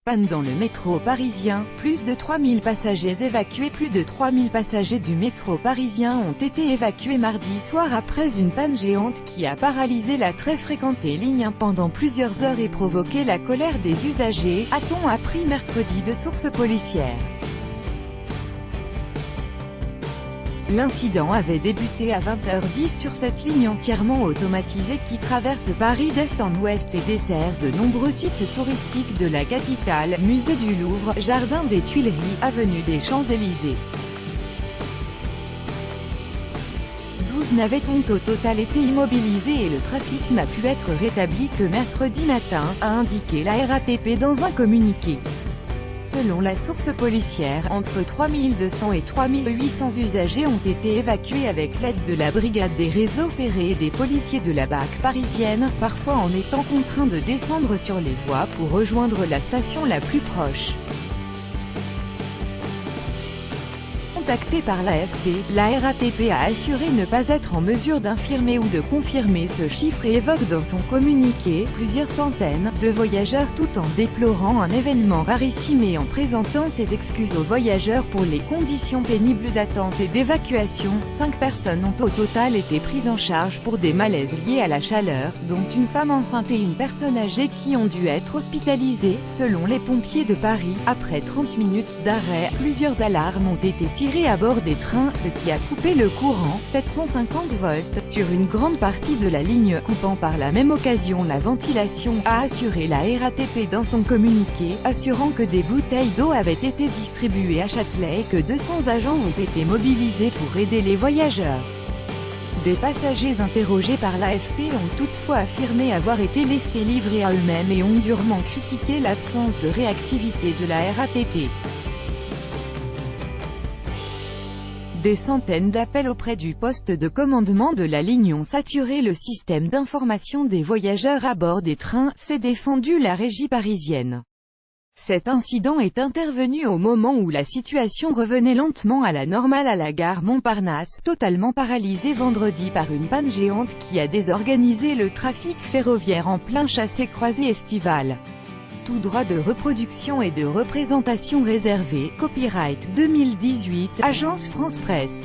Panne dans le métro parisien, plus de 3000 passagers évacués. Plus de 3000 passagers du métro parisien ont été évacués mardi soir après une panne géante qui a paralysé la très fréquentée ligne 1 pendant plusieurs heures et provoqué la colère des usagers, a-t-on appris mercredi de sources policières. L'incident avait débuté à 20h10 sur cette ligne entièrement automatisée qui traverse Paris d'est en ouest et dessert de nombreux sites touristiques de la capitale, musée du Louvre, jardin des Tuileries, avenue des Champs-Élysées. 12 navettes ont au total été immobilisées et le trafic n'a pu être rétabli que mercredi matin, a indiqué la RATP dans un communiqué. Selon la source policière, entre 3200 et 3800 usagers ont été évacués avec l'aide de la brigade des réseaux ferrés et des policiers de la BAC parisienne, parfois en étant contraints de descendre sur les voies pour rejoindre la station la plus proche. Contactée par l'AFP, la RATP a assuré ne pas être en mesure d'infirmer ou de confirmer ce chiffre et évoque dans son communiqué plusieurs centaines de voyageurs tout en déplorant un événement rarissime et en présentant ses excuses aux voyageurs pour les conditions pénibles d'attente et d'évacuation. 5 personnes ont au total été prises en charge pour des malaises liés à la chaleur, dont une femme enceinte et une personne âgée qui ont dû être hospitalisées, selon les pompiers de Paris. Après 30 minutes d'arrêt, plusieurs alarmes ont été tirées à bord des trains, ce qui a coupé le courant, 750 volts, sur une grande partie de la ligne, coupant par la même occasion la ventilation, a assuré la RATP dans son communiqué, assurant que des bouteilles d'eau avaient été distribuées à Châtelet et que 200 agents ont été mobilisés pour aider les voyageurs. Des passagers interrogés par l'AFP ont toutefois affirmé avoir été laissés livrer à eux-mêmes et ont durement critiqué l'absence de réactivité de la RATP. Des centaines d'appels auprès du poste de commandement de la ligne ont saturé le système d'information des voyageurs à bord des trains, s'est défendue la régie parisienne. Cet incident est intervenu au moment où la situation revenait lentement à la normale à la gare Montparnasse, totalement paralysée vendredi par une panne géante qui a désorganisé le trafic ferroviaire en plein chassé-croisé estival. Tout droit de reproduction et de représentation réservé, copyright 2018, Agence France Presse.